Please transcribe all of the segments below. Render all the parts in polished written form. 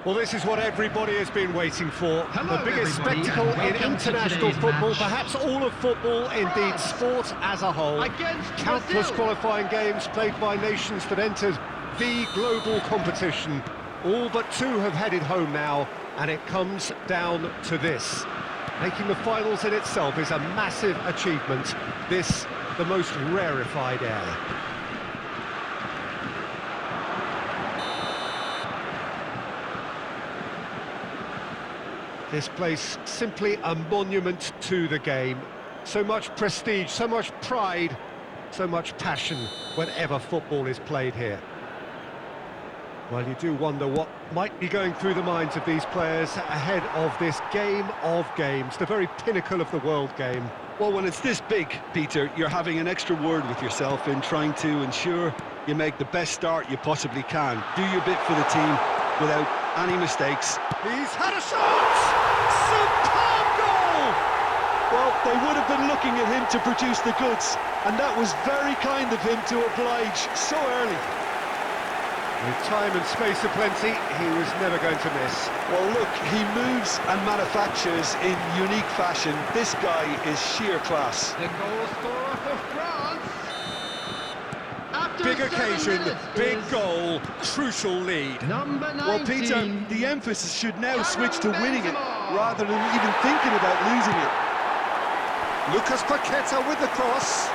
Well, this is what everybody has been waiting for. Hello, the biggest everybody, spectacle and in welcome to international today's football, match. perhaps all of football, indeed France sport as a whole. against Countless Brazil. qualifying games played by nations that entered the global competition. All but two have headed home now, and it comes down to this. Making the finals in itself is a massive achievement. This, the most rarefied air. This place, simply a monument to the game. So much prestige, so much pride, so much passion whenever football is played here. Well, you do wonder what might be going through the minds of these players ahead of this game of games, the very pinnacle of the world game. Well, when it's this big, Peter, you're having an extra word with yourself in trying to ensure you make the best start you possibly can. Do your bit for the team without any mistakes. He's had a shot! Superb goal! Well, they would have been looking at him to produce the goods, and that was very kind of him to oblige so early. With time and space aplenty, he was never going to miss. Well, look, he moves and manufactures in unique fashion. This guy is sheer class. The goal scorer for France. After Big 7 occasion, minutes big is goal, crucial lead. Number 19. Well, Peter, the emphasis should now switch to winning it, Benzema. rather than even thinking about losing it. Lucas Paqueta with the cross.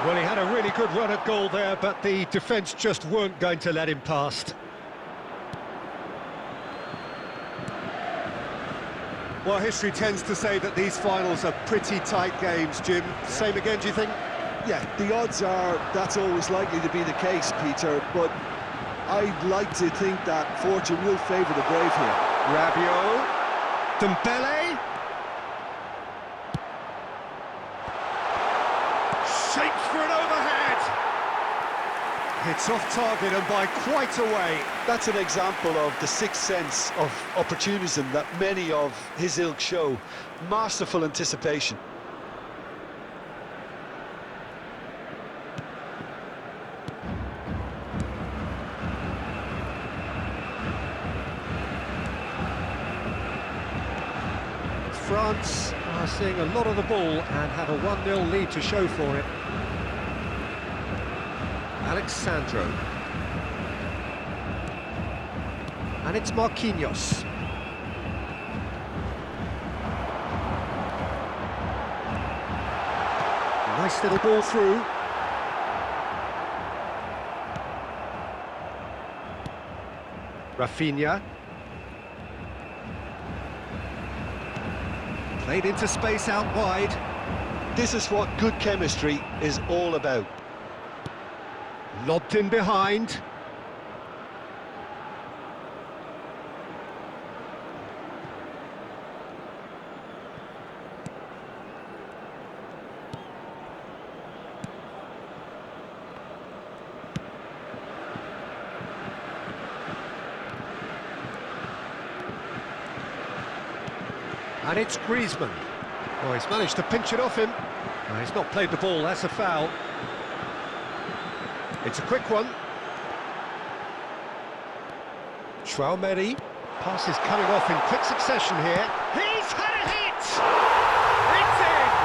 Well, he had a really good run at goal there, but the defence just weren't going to let him past. Well, history tends to say that these finals are pretty tight games, Jim. Same again, do you think? Yeah, the odds are that's always likely to be the case, Peter, but I'd like to think that fortune will favour the brave here. Rabiot. Dembele. Shapes for an overhead. It's off target and by quite a way. That's an example of the sixth sense of opportunism that many of his ilk show. Masterful anticipation. France are seeing a lot of the ball and have a 1-0 lead to show for it. Alexandro. And it's Marquinhos. Nice little ball through. Rafinha. Played into space out wide. This is what good chemistry is all about. Lobbed in behind. And it's Griezmann. Oh, he's managed to pinch it off him. No, he's not played the ball, that's a foul. It's a quick one. Traoré. Pass is coming off in quick succession here. He's had a hit! It's in!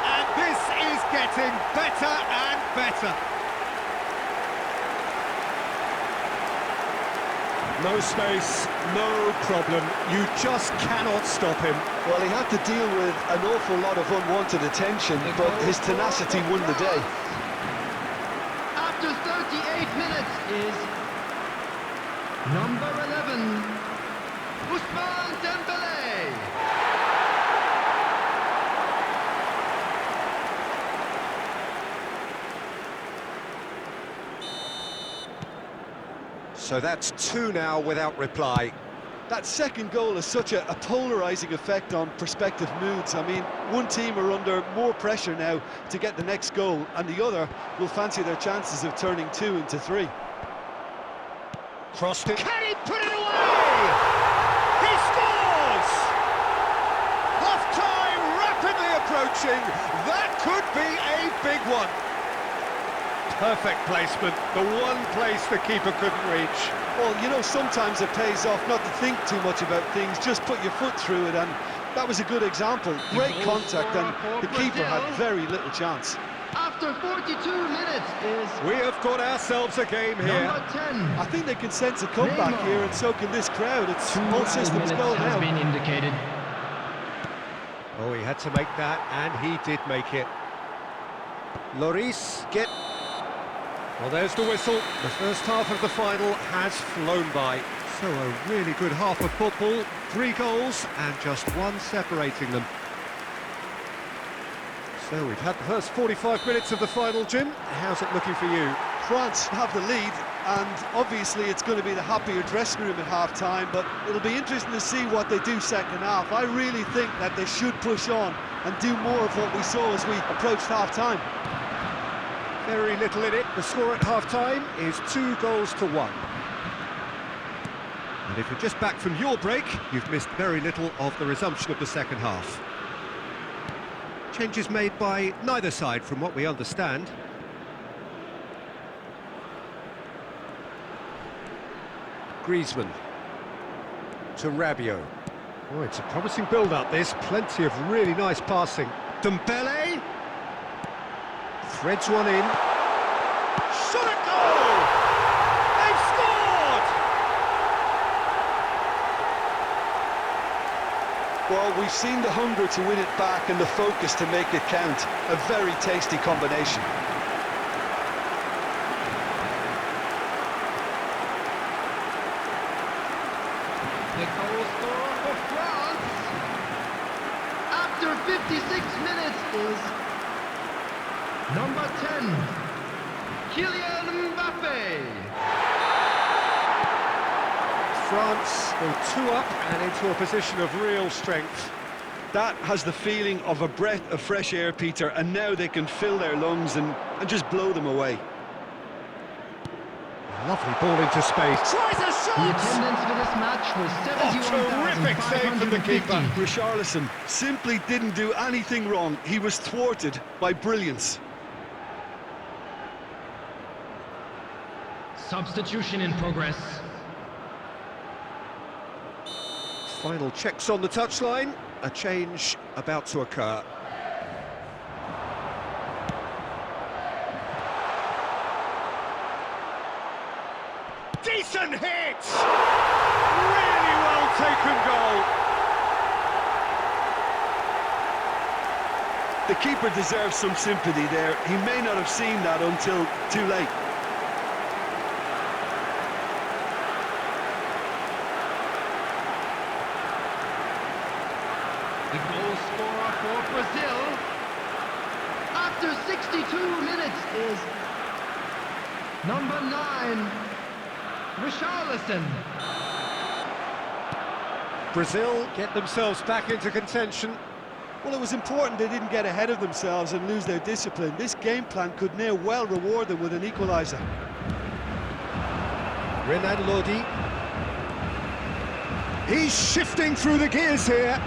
And this is getting better and better. No space, no problem. You just cannot stop him. Well, he had to deal with an awful lot of unwanted attention, but his tenacity won the day. After 38 minutes is number 11, Ousmane Dembele. So that's two now without reply. That second goal has such a polarising effect on prospective moods. I mean, one team are under more pressure now to get the next goal, and the other will fancy their chances of turning 2 into 3. Crossed it. Can he put it away? He scores! Half-time rapidly approaching. approaching. That could be a big one. Perfect placement, the one place the keeper couldn't reach. Well, you know, sometimes it pays off not to think too much about things, just put your foot through it, and that was a good example. Great contact, and the keeper had very little chance. After 42 minutes is We have got ourselves a game here. number 10. I think they can sense a comeback here, and so can this crowd. It's all systems go has now. been indicated. Oh, he had to make that, and he did make it. Lloris, get... Well, there's the whistle. The first half of the final has flown by. So a really good half of football, 3 goals, and just one separating them. So we've had the first 45 minutes of the final, Jim. How's it looking for you? France have the lead, and obviously it's going to be the happier dressing room at half-time, but it'll be interesting to see what they do second half. I really think that they should push on and do more of what we saw as we approached half-time. Very little in it. The score at half-time is 2 goals to 1. And if you're just back from your break, you've missed very little of the resumption of the second half. Changes made by neither side, from what we understand. Griezmann to Rabiot. Oh, it's a promising build-up, this. Plenty of really nice passing. Dembele threads one in. Shot at goal! They've scored! Well, we've seen the hunger to win it back and the focus to make it count. A very tasty combination. The goal scorer for France after 56 minutes is number 10, Kylian Mbappe. France go 2 up and into a position of real strength. That has the feeling of a breath of fresh air, Peter, and now they can fill their lungs and just blow them away. Lovely ball into space. Tries a The shot! attendance for this match was terrific save from the 71,550. keeper. Richarlison simply didn't do anything wrong. He was thwarted by brilliance. Substitution in progress. Final checks on the touchline. A change about to occur. Decent hit! Really well taken goal. The keeper deserves some sympathy there. He may not have seen that until too late. The goal scorer for Brazil after 62 minutes is number 9, Richarlison. Brazil get themselves back into contention. Well, it was important they didn't get ahead of themselves and lose their discipline. This game plan could now well reward them with an equaliser. Renan Lodi. He's shifting through the gears here.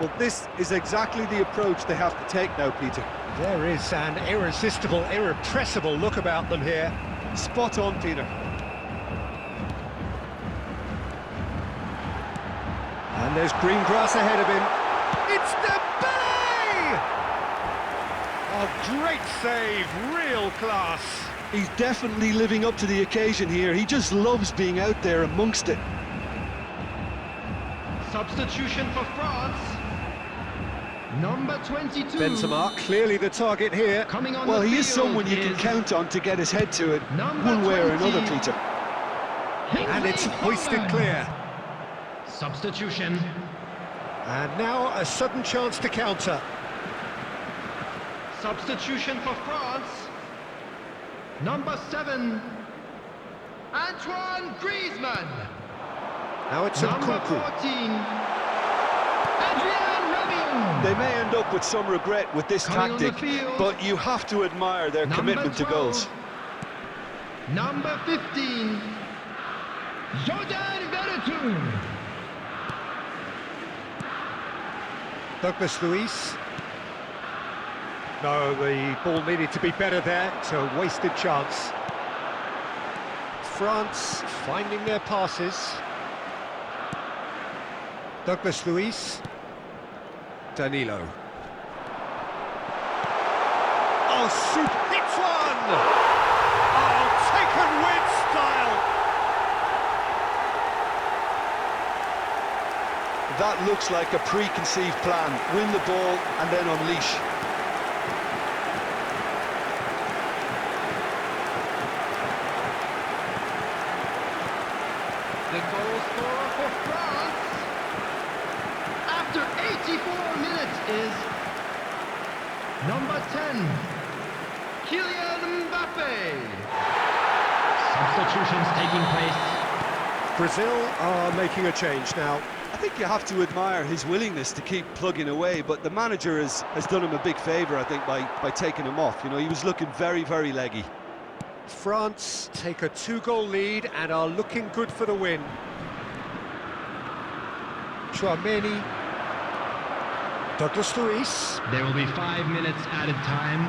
Well, this is exactly the approach they have to take now, Peter. There is an irresistible, irrepressible look about them here. Spot on, Peter. And there's green grass ahead of him. It's Dembele! A great save, real class. He's definitely living up to the occasion here. He just loves being out there amongst it. Substitution for France. Number 22. Benzema, clearly the target here. Coming on Well, the he is field someone you can is count on to get his head to it, number one way or 20. another, Peter. And it's hoisted clear. Substitution. And now a sudden chance to counter. Substitution for France. Number 7, Antoine Griezmann. Now it's Number Nkunku. 14, Adrien Rabiot. They may end up with some regret with this Coming on the tactic, field. but you have to admire their Number commitment to 12, goals. Number 15, Jordan Veretout. Douglas Luiz. No, the ball needed to be better there. It's a wasted chance. France finding their passes. Douglas Luiz. Danilo. Oh, shoot! It's one! Oh, taken with style! That looks like a preconceived plan. Win the ball and then unleash. The goal scorer for France after 84 minutes is number 10, Kylian Mbappe. Substitutions taking place. Brazil are making a change now. I think you have to admire his willingness to keep plugging away, but the manager has done him a big favour, I think, by taking him off. You know, he was looking very, very leggy. France take a 2-goal lead and are looking good for the win. Chouameni. Douglas Luiz. There will be 5 minutes added time.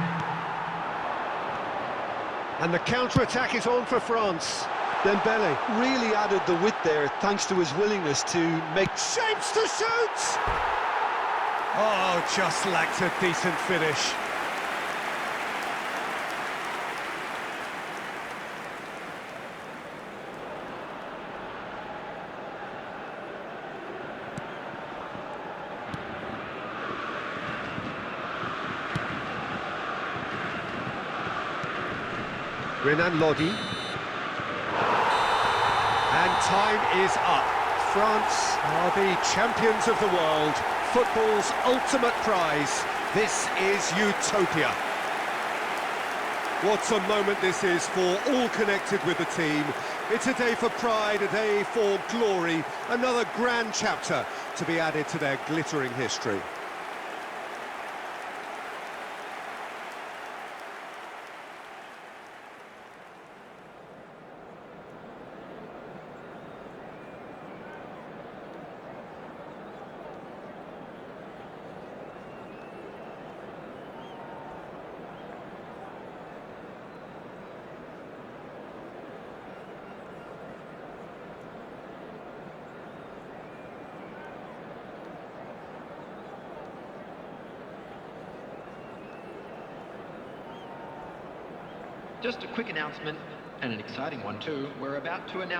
And the counter-attack is on for France. Dembele really added the width there thanks to his willingness to make... Shapes to shoot! Oh, just lacked a decent finish. Renan Lodi. And time is up. France are the champions of the world. Football's ultimate prize. This is utopia. What a moment this is for all connected with the team. It's a day for pride, a day for glory. Another grand chapter to be added to their glittering history. Just a quick announcement, and an exciting one too. We're about to announce